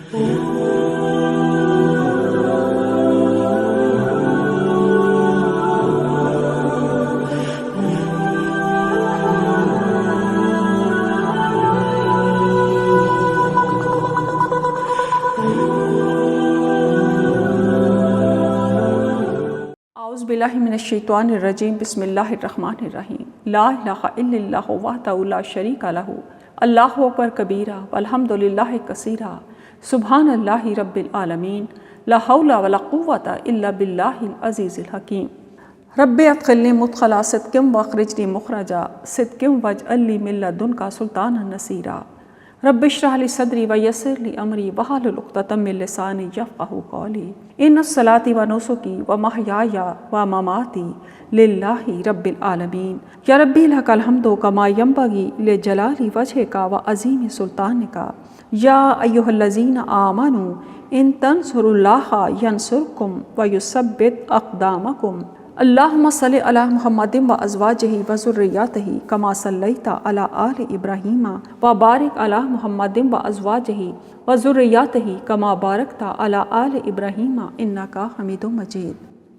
اعوذ باللہ من الشیطان الرجیم، بسم اللہ الرحمن الرحیم۔ لا الہ الا اللہ وحدہ لا شریک لہ، اللہ اکبر کبیرہ والحمد للہ کثیرہ، سبحان اللہ رب العالمین، لا حول ولا قوۃ الا باللہ العزیز الحکیم۔ رب ادخلنی مدخل صدق واخرجنی مخرج صدق واجعل لی من لدنک سلطانا نصیرا۔ رب اشرح لی صدری ویسر لی امری واحلل عقدۃ من لسانی یفقہوا قولی۔ ان الصلاۃ ونسکی ومحیای ومماتی للہ رب العالمین۔ یا ربی لک الحمد کما ینبغی لجلال وجہک وعظیم سلطانک۔ یا ایھا الذین آمنوا ان تنصروا اللہ ینصرکم ویثبت اقدامکم۔ اللہم صلی علی محمد وازواجہ وذریاتہ کما صلیت علی آل ابراہیم وبارک علی محمد وازواجہ وذریاتہ کما بارکت علی آل ابراہیم انک حمید مجید۔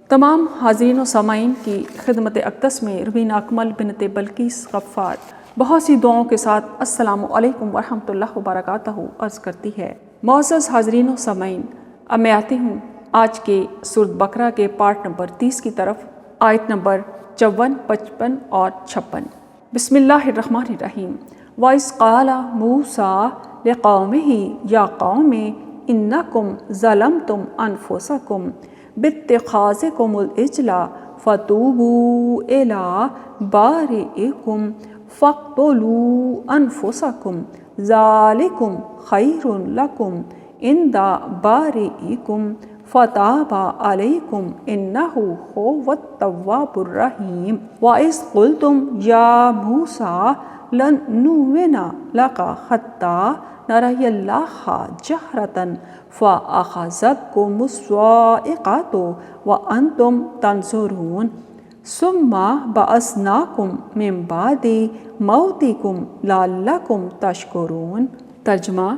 تمام حاضرین و سامعین کی خدمت اقدس میں روین اکمل بنت بلقیس غفار بہت سی دعاؤں کے ساتھ السلام علیکم ورحمۃ اللہ وبرکاتہ عرض کرتی ہے۔ معزز حاضرین و سامعین، اب میں آتی ہوں آج کے سورۃ بقرہ کے پارٹ نمبر 30 کی طرف، آیت نمبر 54، 55 اور 56۔ بسم اللہ الرحمن الرحیم۔ وَإِذْ قَالَ مُوسَىٰ لِقَوْمِهِ يَا قَوْمِ إِنَّكُمْ ظَلَمْتُمْ أَنفُسَكُمْ بِاتِّخَاذِكُمُ الْعِجْلَ فَتُوبُوا إِلَىٰ بَارِئِكُمْ فَاقْتُلُوا أَنفُسَكُمْ ذَٰلِكُمْ خَيْرٌ لَكُمْ عِندَ بَارِئِكُمْ فَتَابَ عَلَيْكُمْ إِنَّهُ هُوَ التَّوَّابُ الرَّحِيمُ۔ وَإِذْ قُلْتُمْ يَا مُوسَىٰ لَن نُّؤْمِنَ لَكَ حَتَّىٰ نَرَيَ اللَّهَ جَهْرَةً فَأَخَذَتْكُمُ الصَّاعِقَةُ وَأَنتُمْ تَنظُرُونَ ثُمَّ بَعَثْنَاكُم مِّن بَعْدِ مَوْتِكُمْ لَعَلَّكُمْ تَشْكُرُونَ۔ ترجمہ: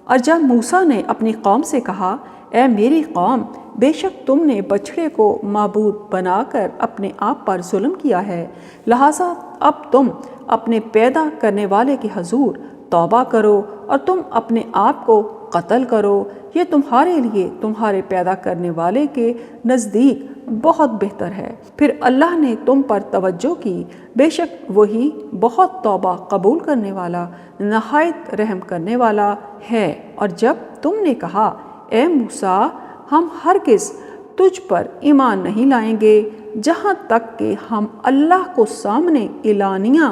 اور جب موسیٰ نے اپنی قوم سے کہا، اے میری قوم، بے شک تم نے بچھڑے کو معبود بنا کر اپنے آپ پر ظلم کیا ہے، لہٰذا اب تم اپنے پیدا کرنے والے کے حضور توبہ کرو اور تم اپنے آپ کو قتل کرو، یہ تمہارے لیے تمہارے پیدا کرنے والے کے نزدیک بہت بہتر ہے۔ پھر اللہ نے تم پر توجہ کی، بے شک وہی بہت توبہ قبول کرنے والا، نہایت رحم کرنے والا ہے۔ اور جب تم نے کہا، اے موسیٰ، ہم ہرگز تجھ پر ایمان نہیں لائیں گے جہاں تک کہ ہم اللہ کو سامنے اعلانیہ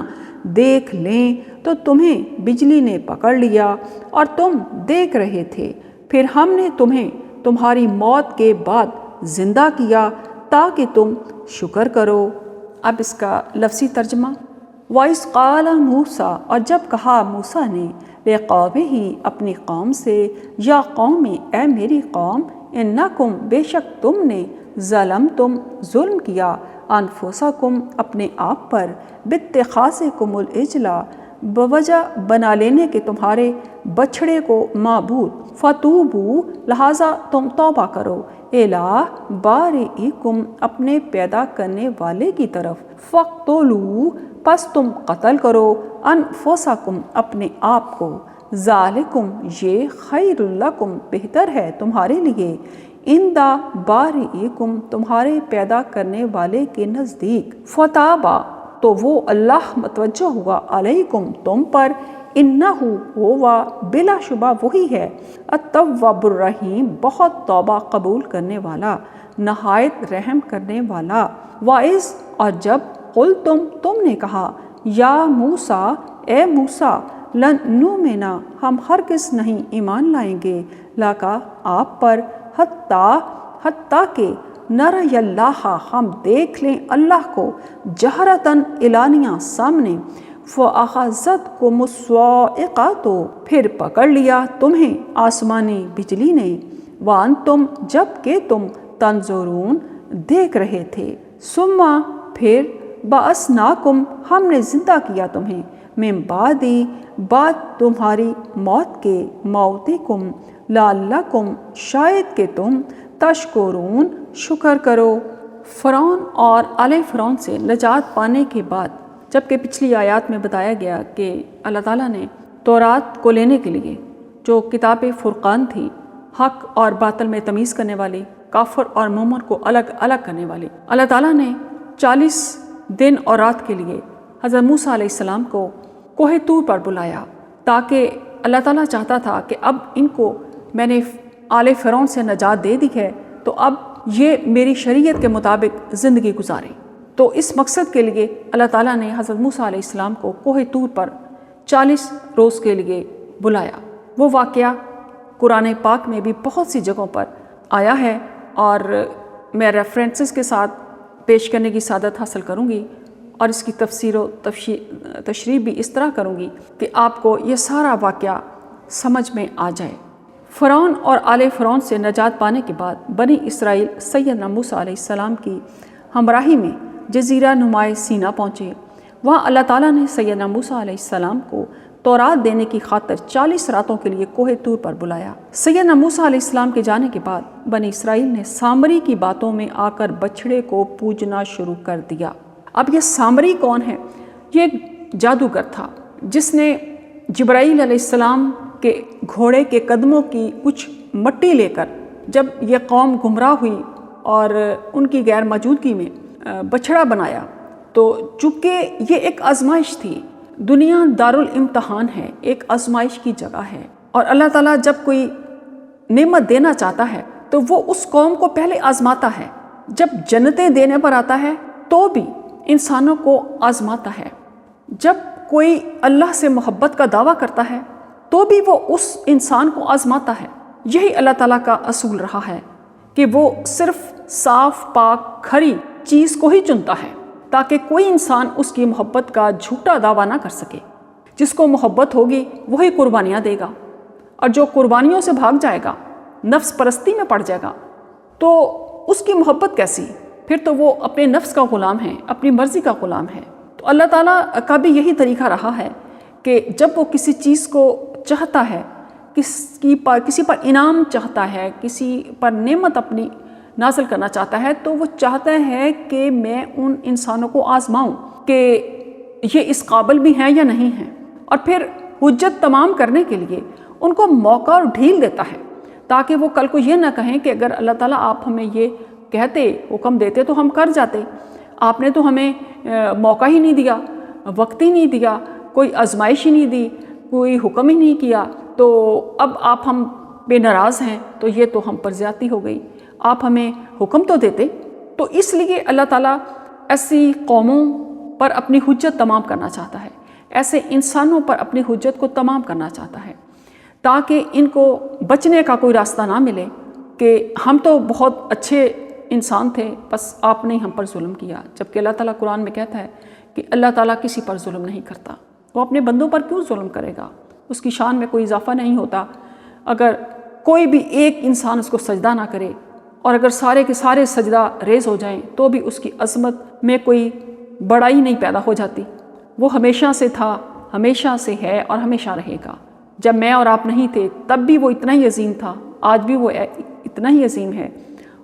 دیکھ لیں، تو تمہیں بجلی نے پکڑ لیا اور تم دیکھ رہے تھے، پھر ہم نے تمہیں تمہاری موت کے بعد زندہ کیا تاکہ تم شکر کرو۔ اب اس کا لفظی ترجمہ: وَإِذْ قَالَ مُوسَىٰ، اور جب کہا موسیٰ نے، لِقَوْمِهِ اپنی قوم سے، یا قوم، اے میری قوم، انکم بے شک تم نے، ظلمتم ظلم کیا، انفسکم اپنے آپ پر، باتخاذکم العجل بوجہ بنا لینے کے تمہارے بچھڑے کو معبود، فتوبوا لہٰذا تم توبہ کرو، الی بارئکم اپنے پیدا کرنے والے کی طرف، فاقتلوا پس تم قتل کرو، انفسکم اپنے آپ کو، ذالکم یہ، خیر لکم بہتر ہے تمہارے لیے، عند بارئکم تمہارے پیدا کرنے والے کے نزدیک، فتابا تو وہ اللہ متوجہ ہوا، علیکم تم پر، انہ ہوا بلا شبہ وہی ہے، التواب الرحیم بہت توبہ قبول کرنے والا، نہایت رحم کرنے والا۔ وَإِذْ اور جب قلتم تم نے کہا، یا موسیٰ اے موسیٰ، لن نؤمن ہم ہرگز نہیں ایمان لائیں گے، لکا آپ پر، حتیٰ کہ نرى اللہ ہم دیکھ لیں اللہ کو، جہرتاً اعلانیہ سامنے، فأخذتكم الصاعقة پھر پکڑ لیا تمہیں آسمانی بجلی نے، وانتم جب کہ تم تنظرون دیکھ رہے تھے، ثم پھر بعثناکم ہم نے زندہ کیا تمہیں، من بعدی بعد تمہاری موت کے موتکم لعلکم شاید کہ تم تشکرون شکر کرو۔ فرعون اور آل فرعون سے نجات پانے کے بعد جبکہ پچھلی آیات میں بتایا گیا کہ اللہ تعالیٰ نے تورات کو لینے کے لیے جو کتاب فرقان تھی، حق اور باطل میں تمیز کرنے والی، کافر اور مومن کو الگ الگ کرنے والی، اللہ تعالیٰ نے 40 دن اور رات کے لیے حضرت موسیٰ علیہ السلام کو کوہ طور پر بلایا، تاکہ اللہ تعالیٰ چاہتا تھا کہ اب ان کو میں نے آل فرعون سے نجات دے دی ہے تو اب یہ میری شریعت کے مطابق زندگی گزاریں۔ تو اس مقصد کے لیے اللہ تعالیٰ نے حضرت موسیٰ علیہ السلام کو کوہ طور پر 40 روز کے لیے بلایا۔ وہ واقعہ قرآن پاک میں بھی بہت سی جگہوں پر آیا ہے، اور میں ریفرنسز کے ساتھ پیش کرنے کی سعادت حاصل کروں گی اور اس کی تفسیر و تشریح بھی اس طرح کروں گی کہ آپ کو یہ سارا واقعہ سمجھ میں آ جائے۔ فرعون اور آل فرعون سے نجات پانے کے بعد بنی اسرائیل سیدنا موسیٰ علیہ السلام کی ہمراہی میں جزیرہ نمائے سینا پہنچے۔ وہاں اللہ تعالیٰ نے سیدنا موسیٰ علیہ السلام کو تورات دینے کی خاطر 40 راتوں کے لیے کوہ طور پر بلایا۔ سیدنا موسیٰ علیہ السلام کے جانے کے بعد بنی اسرائیل نے سامری کی باتوں میں آ کر بچھڑے کو پوجنا شروع کر دیا۔ اب یہ سامری کون ہے؟ یہ ایک جادوگر تھا جس نے جبرائیل علیہ السلام کے گھوڑے کے قدموں کی کچھ مٹی لے کر جب یہ قوم گمراہ ہوئی اور ان کی غیر موجودگی میں بچھڑا بنایا، تو چونکہ یہ ایک آزمائش تھی، دنیا دارالامتحان ہے، ایک آزمائش کی جگہ ہے، اور اللہ تعالیٰ جب کوئی نعمت دینا چاہتا ہے تو وہ اس قوم کو پہلے آزماتا ہے۔ جب جنتیں دینے پر آتا ہے تو بھی انسانوں کو آزماتا ہے۔ جب کوئی اللہ سے محبت کا دعویٰ کرتا ہے تو بھی وہ اس انسان کو آزماتا ہے۔ یہی اللہ تعالیٰ کا اصول رہا ہے کہ وہ صرف صاف پاک کھری چیز کو ہی چنتا ہے تاکہ کوئی انسان اس کی محبت کا جھوٹا دعویٰ نہ کر سکے۔ جس کو محبت ہوگی وہی قربانیاں دے گا، اور جو قربانیوں سے بھاگ جائے گا، نفس پرستی میں پڑ جائے گا، تو اس کی محبت کیسی؟ پھر تو وہ اپنے نفس کا غلام ہے، اپنی مرضی کا غلام ہے۔ تو اللہ تعالیٰ کا بھی یہی طریقہ رہا ہے کہ جب وہ کسی چیز کو چاہتا ہے، کسی پر انعام چاہتا ہے، کسی پر نعمت اپنی نازل کرنا چاہتا ہے، تو وہ چاہتا ہے کہ میں ان انسانوں کو آزماؤں کہ یہ اس قابل بھی ہیں یا نہیں ہیں، اور پھر حجت تمام کرنے کے لیے ان کو موقع اور ڈھیل دیتا ہے تاکہ وہ کل کو یہ نہ کہیں کہ اگر اللہ تعالیٰ آپ ہمیں یہ کہتے، حکم دیتے تو ہم کر جاتے، آپ نے تو ہمیں موقع ہی نہیں دیا، وقت ہی نہیں دیا، کوئی آزمائش ہی نہیں دی، کوئی حکم ہی نہیں کیا، تو اب آپ ہم بے ناراض ہیں، تو یہ تو ہم پر زیادتی ہو گئی، آپ ہمیں حکم تو دیتے۔ تو اس لیے اللہ تعالیٰ ایسی قوموں پر اپنی حجت تمام کرنا چاہتا ہے، ایسے انسانوں پر اپنی حجت کو تمام کرنا چاہتا ہے تاکہ ان کو بچنے کا کوئی راستہ نہ ملے کہ ہم تو بہت اچھے انسان تھے، بس آپ نے ہم پر ظلم کیا۔ جبکہ اللہ تعالیٰ قرآن میں کہتا ہے کہ اللہ تعالیٰ کسی پر ظلم نہیں کرتا، وہ اپنے بندوں پر کیوں ظلم کرے گا؟ اس کی شان میں کوئی اضافہ نہیں ہوتا۔ اگر کوئی بھی ایک انسان اس کو سجدہ نہ کرے اور اگر سارے کے سارے سجدہ ریز ہو جائیں تو بھی اس کی عظمت میں کوئی بڑائی نہیں پیدا ہو جاتی۔ وہ ہمیشہ سے تھا، ہمیشہ سے ہے اور ہمیشہ رہے گا۔ جب میں اور آپ نہیں تھے تب بھی وہ اتنا ہی عظیم تھا، آج بھی وہ اتنا ہی عظیم ہے،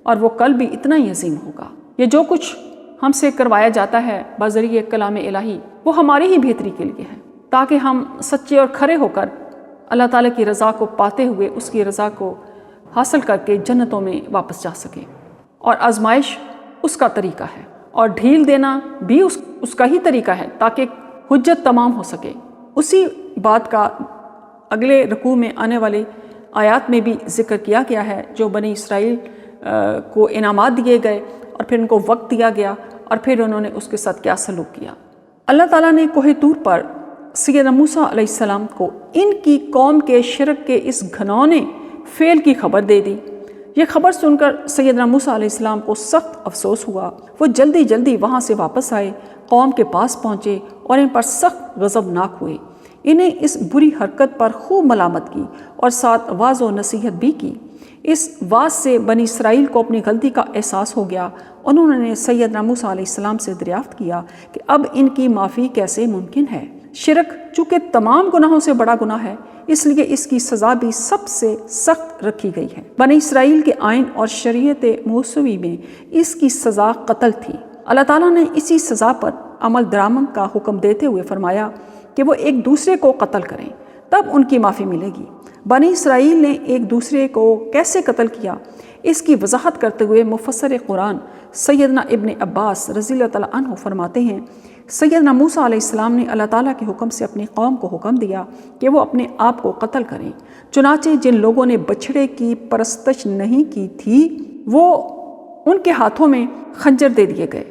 اور وہ کل بھی اتنا ہی عظیم ہوگا۔ یہ جو کچھ ہم سے کروایا جاتا ہے بذریعہ کلام الہی، وہ ہماری ہی بہتری کے لیے ہے، تاکہ ہم سچے اور کھرے ہو کر اللہ تعالیٰ کی رضا کو پاتے ہوئے اس کی رضا کو حاصل کر کے جنتوں میں واپس جا سکیں۔ اور آزمائش اس کا طریقہ ہے، اور ڈھیل دینا بھی اس کا ہی طریقہ ہے تاکہ حجت تمام ہو سکے۔ اسی بات کا اگلے رکوع میں آنے والی آیات میں بھی ذکر کیا گیا ہے، جو بنی اسرائیل کو انعامات دیے گئے اور پھر ان کو وقت دیا گیا اور پھر انہوں نے اس کے ساتھ کیا سلوک کیا۔ اللہ تعالیٰ نے کوہ طور پر سیدنا موسیٰ علیہ السلام کو ان کی قوم کے شرک کے اس گھنونے فعل کی خبر دے دی۔ یہ خبر سن کر سیدنا موسیٰ علیہ السلام کو سخت افسوس ہوا۔ وہ جلدی جلدی وہاں سے واپس آئے، قوم کے پاس پہنچے اور ان پر سخت غضبناک ہوئے۔ انہیں اس بری حرکت پر خوب ملامت کی اور ساتھ واعظ و نصیحت بھی کی۔ اس واعظ سے بنی اسرائیل کو اپنی غلطی کا احساس ہو گیا۔ انہوں نے سیدنا موسیٰ علیہ السلام سے دریافت کیا کہ اب ان کی معافی کیسے ممکن ہے۔ شرک چونکہ تمام گناہوں سے بڑا گناہ ہے، اس لیے اس کی سزا بھی سب سے سخت رکھی گئی ہے۔ بنی اسرائیل کے آئین اور شریعت موسوی میں اس کی سزا قتل تھی۔ اللہ تعالیٰ نے اسی سزا پر عمل درآمد کا حکم دیتے ہوئے فرمایا کہ وہ ایک دوسرے کو قتل کریں، تب ان کی معافی ملے گی۔ بنی اسرائیل نے ایک دوسرے کو کیسے قتل کیا، اس کی وضاحت کرتے ہوئے مفسر قرآن سیدنا ابن عباس رضی اللہ تعالیٰ عنہ فرماتے ہیں، سیدنا موسیٰ علیہ السلام نے اللہ تعالیٰ کے حکم سے اپنی قوم کو حکم دیا کہ وہ اپنے آپ کو قتل کریں۔ چنانچہ جن لوگوں نے بچھڑے کی پرستش نہیں کی تھی وہ ان کے ہاتھوں میں خنجر دے دیے گئے،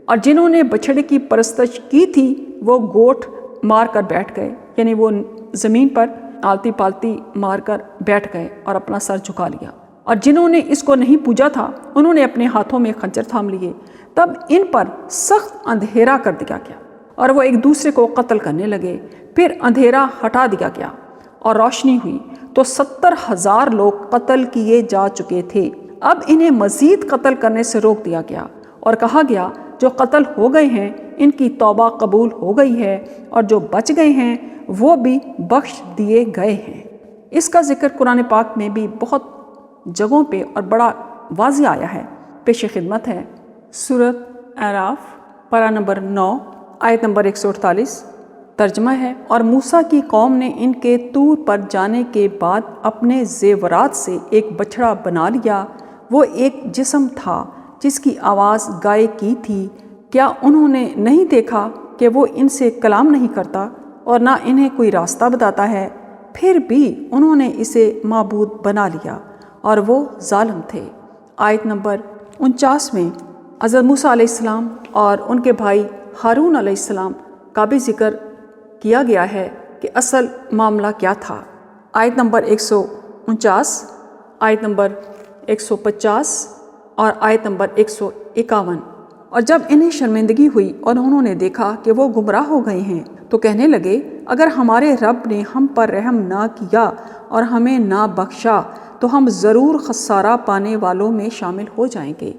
اور جنہوں نے بچھڑے کی پرستش کی تھی وہ گوٹھ مار کر بیٹھ گئے، یعنی وہ زمین پر آلتی پالتی مار کر بیٹھ گئے اور اپنا سر جھکا لیا، اور جنہوں نے اس کو نہیں پوجا تھا انہوں نے اپنے ہاتھوں میں خنجر تھام لیے۔ تب ان پر سخت اندھیرا کر دیا گیا اور وہ ایک دوسرے کو قتل کرنے لگے۔ پھر اندھیرا ہٹا دیا گیا اور روشنی ہوئی تو 70,000 لوگ قتل کیے جا چکے تھے۔ اب انہیں مزید قتل کرنے سے روک دیا گیا اور کہا گیا جو قتل ہو گئے ہیں ان کی توبہ قبول ہو گئی ہے، اور جو بچ گئے ہیں وہ بھی بخش دیے گئے ہیں۔ اس کا ذکر قرآن پاک میں بھی بہت جگہوں پہ اور بڑا واضح آیا ہے۔ پیش خدمت ہے سورۃ اعراف پارہ نمبر 9 آیت نمبر 148۔ ترجمہ ہے، اور موسیٰ کی قوم نے ان کے طور پر جانے کے بعد اپنے زیورات سے ایک بچھڑا بنا لیا، وہ ایک جسم تھا جس کی آواز گائے کی تھی۔ کیا انہوں نے نہیں دیکھا کہ وہ ان سے کلام نہیں کرتا اور نہ انہیں کوئی راستہ بتاتا ہے؟ پھر بھی انہوں نے اسے معبود بنا لیا اور وہ ظالم تھے۔ آیت نمبر 49 میں حضرت موسیٰ علیہ السلام اور ان کے بھائی ہارون علیہ السلام کا بھی ذکر کیا گیا ہے کہ اصل معاملہ کیا تھا۔ آیت نمبر 149، آیت نمبر 150 اور آیت نمبر 151۔ اور جب انہیں شرمندگی ہوئی اور انہوں نے دیکھا کہ وہ گمراہ ہو گئے ہیں تو کہنے لگے اگر ہمارے رب نے ہم پر رحم نہ کیا اور ہمیں نہ بخشا تو ہم ضرور خسارہ پانے والوں میں شامل ہو جائیں گے۔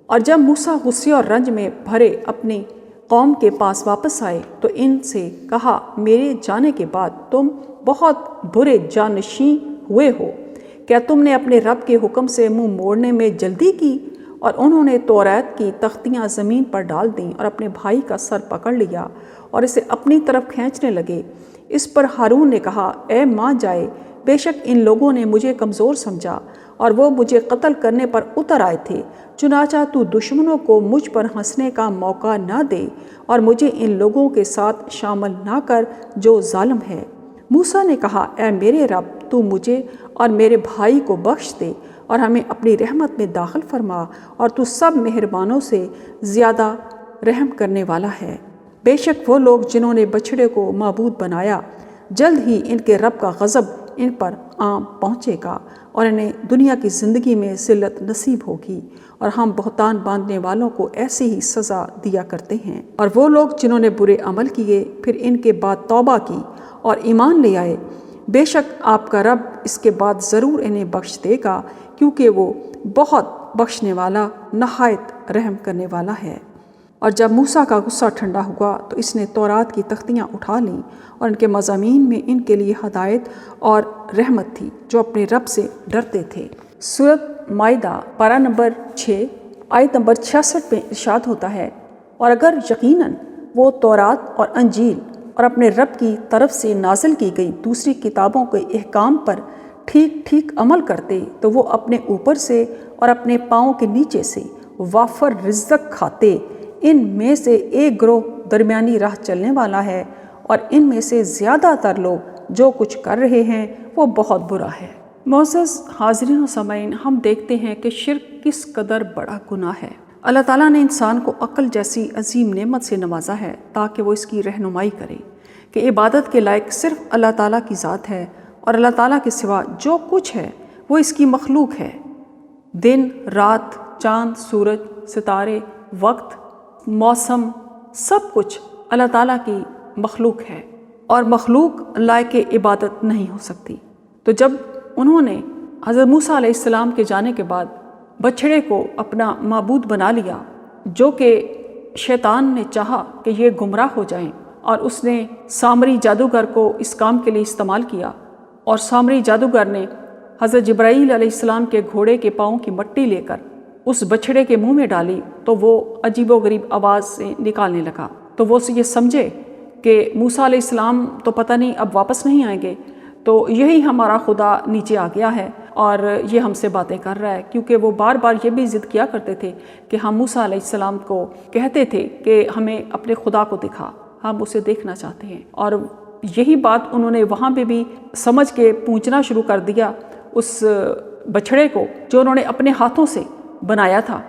اور جب موسیٰ غصے اور رنج میں بھرے اپنی قوم کے پاس واپس آئے تو ان سے کہا میرے جانے کے بعد تم بہت برے جانشین ہوئے ہو، کیا تم نے اپنے رب کے حکم سے منہ موڑنے میں جلدی کی؟ اور انہوں نے توریت کی تختیاں زمین پر ڈال دیں اور اپنے بھائی کا سر پکڑ لیا اور اسے اپنی طرف کھینچنے لگے۔ اس پر ہارون نے کہا اے ماں جائے، بے شک ان لوگوں نے مجھے کمزور سمجھا اور وہ مجھے قتل کرنے پر اتر آئے تھے، چنانچہ تو دشمنوں کو مجھ پر ہنسنے کا موقع نہ دے اور مجھے ان لوگوں کے ساتھ شامل نہ کر جو ظالم ہے۔ موسیٰ نے کہا اے میرے رب، تو مجھے اور میرے بھائی کو بخش دے اور ہمیں اپنی رحمت میں داخل فرما، اور تو سب مہربانوں سے زیادہ رحم کرنے والا ہے۔ بے شک وہ لوگ جنہوں نے بچھڑے کو معبود بنایا، جلد ہی ان کے رب کا غضب ان پر پہنچے گا اور انہیں دنیا کی زندگی میں ذلت نصیب ہوگی، اور ہم بہتان باندھنے والوں کو ایسی ہی سزا دیا کرتے ہیں۔ اور وہ لوگ جنہوں نے برے عمل کیے پھر ان کے بعد توبہ کی اور ایمان لے آئے، بے شک آپ کا رب اس کے بعد ضرور انہیں بخش دے گا، کیونکہ وہ بہت بخشنے والا نہایت رحم کرنے والا ہے۔ اور جب موسیٰ کا غصہ ٹھنڈا ہوا تو اس نے تورات کی تختیاں اٹھا لیں، اور ان کے مضامین میں ان کے لیے ہدایت اور رحمت تھی جو اپنے رب سے ڈرتے تھے۔ سورۃ مائدہ پارہ نمبر 6 آیت نمبر 66 میں ارشاد ہوتا ہے، اور اگر یقیناً وہ تورات اور انجیل اور اپنے رب کی طرف سے نازل کی گئی دوسری کتابوں کے احکام پر ٹھیک ٹھیک عمل کرتے تو وہ اپنے اوپر سے اور اپنے پاؤں کے نیچے سے وافر رزق کھاتے۔ ان میں سے ایک گروہ درمیانی راہ چلنے والا ہے، اور ان میں سے زیادہ تر لوگ جو کچھ کر رہے ہیں وہ بہت برا ہے۔ معزز حاضرین و سامعین، ہم دیکھتے ہیں کہ شرک کس قدر بڑا گناہ ہے۔ اللہ تعالیٰ نے انسان کو عقل جیسی عظیم نعمت سے نوازا ہے تاکہ وہ اس کی رہنمائی کرے کہ عبادت کے لائق صرف اللہ تعالیٰ کی ذات ہے، اور اللہ تعالیٰ کے سوا جو کچھ ہے وہ اس کی مخلوق ہے۔ دن، رات، چاند، سورج، ستارے، وقت، موسم، سب کچھ اللہ تعالیٰ کی مخلوق ہے، اور مخلوق لائق عبادت نہیں ہو سکتی۔ تو جب انہوں نے حضرت موسیٰ علیہ السلام کے جانے کے بعد بچھڑے کو اپنا معبود بنا لیا، جو کہ شیطان نے چاہا کہ یہ گمراہ ہو جائیں اور اس نے سامری جادوگر کو اس کام کے لیے استعمال کیا، اور سامری جادوگر نے حضرت جبرائیل علیہ السلام کے گھوڑے کے پاؤں کی مٹی لے کر اس بچھڑے کے منہ میں ڈالی تو وہ عجیب و غریب آواز سے نکالنے لگا۔ تو وہ یہ سمجھے کہ موسیٰ علیہ السلام تو پتہ نہیں اب واپس نہیں آئیں گے، تو یہی ہمارا خدا نیچے آ گیا ہے اور یہ ہم سے باتیں کر رہا ہے، کیونکہ وہ بار بار یہ بھی ضد کیا کرتے تھے کہ ہم موسیٰ علیہ السلام کو کہتے تھے کہ ہمیں اپنے خدا کو دکھا، ہم اسے دیکھنا چاہتے ہیں۔ اور یہی بات انہوں نے وہاں پہ بھی سمجھ کے پوجنا شروع کر دیا اس بچھڑے کو جو انہوں نے اپنے ہاتھوں سے بنایا تھا۔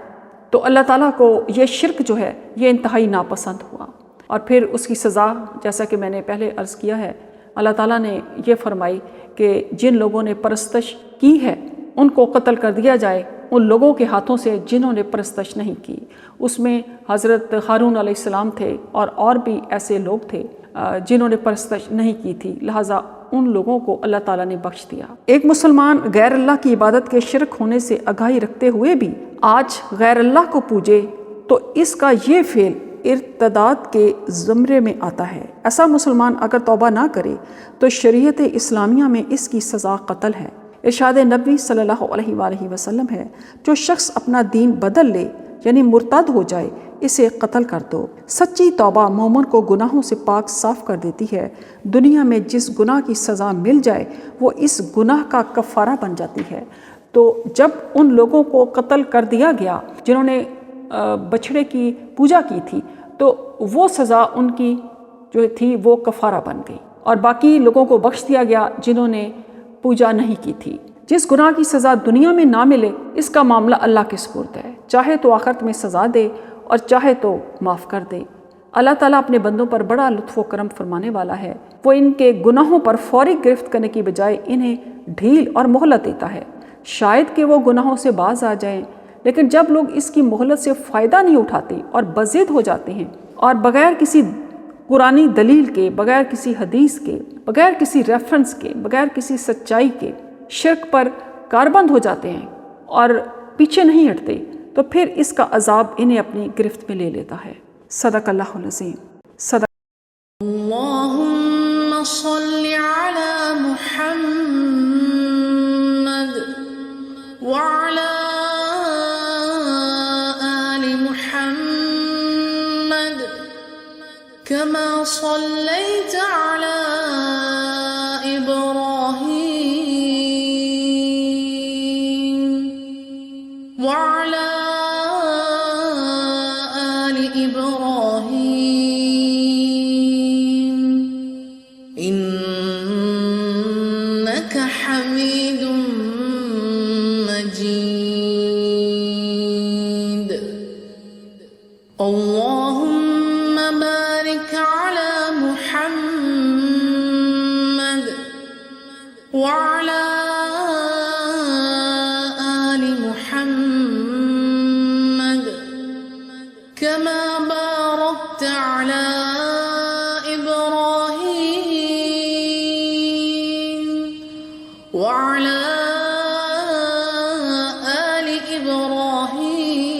تو اللہ تعالیٰ کو یہ شرک جو ہے یہ انتہائی ناپسند ہوا، اور پھر اس کی سزا جیسا کہ میں نے پہلے عرض کیا ہے، اللہ تعالیٰ نے یہ فرمائی کہ جن لوگوں نے پرستش کی ہے ان کو قتل کر دیا جائے ان لوگوں کے ہاتھوں سے جنہوں نے پرستش نہیں کی۔ اس میں حضرت ہارون علیہ السلام تھے اور بھی ایسے لوگ تھے جنہوں نے پرستش نہیں کی تھی، لہٰذا ان لوگوں کو اللہ تعالیٰ نے بخش دیا۔ ایک مسلمان غیر اللہ کی عبادت کے شرک ہونے سے آگاہی رکھتے ہوئے بھی آج غیر اللہ کو پوجے تو اس کا یہ فعل ارتداد کے زمرے میں آتا ہے۔ ایسا مسلمان اگر توبہ نہ کرے تو شریعت اسلامیہ میں اس کی سزا قتل ہے۔ ارشاد نبوی صلی اللہ علیہ وآلہ وسلم ہے، جو شخص اپنا دین بدل لے یعنی مرتد ہو جائے اسے قتل کر دو۔ سچی توبہ مومن کو گناہوں سے پاک صاف کر دیتی ہے۔ دنیا میں جس گناہ کی سزا مل جائے وہ اس گناہ کا کفارہ بن جاتی ہے۔ تو جب ان لوگوں کو قتل کر دیا گیا جنہوں نے بچھڑے کی پوجا کی تھی تو وہ سزا ان کی جو تھی وہ کفارہ بن گئی، اور باقی لوگوں کو بخش دیا گیا جنہوں نے پوجا نہیں کی تھی۔ جس گناہ کی سزا دنیا میں نہ ملے اس کا معاملہ اللہ کے سپرد ہے، چاہے تو آخرت میں سزا دے اور چاہے تو معاف کر دے۔ اللہ تعالیٰ اپنے بندوں پر بڑا لطف و کرم فرمانے والا ہے، وہ ان کے گناہوں پر فوری گرفت کرنے کی بجائے انہیں ڈھیل اور مہلت دیتا ہے، شاید کہ وہ گناہوں سے باز آ جائیں، لیکن جب لوگ اس کی مہلت سے فائدہ نہیں اٹھاتے اور بضد ہو جاتے ہیں اور بغیر کسی قرآنی دلیل کے، بغیر کسی حدیث کے، بغیر کسی ریفرنس کے، بغیر کسی سچائی کے شرک پر کاربند ہو جاتے ہیں اور پیچھے نہیں ہٹتے تو پھر اس کا عذاب انہیں اپنی گرفت میں لے لیتا ہے۔ صدق اللہ العظیم۔ صدق اللہم صلی علی محمد وعلی آل محمد كما صليت على إبراهيم وعلى آل إبراهيم إنك حميد مجيد اللهم بارك على محمد وعلى آل محمد كما باركت على إبراهيم وعلى آل إبراهيم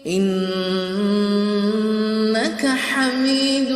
إنك حميد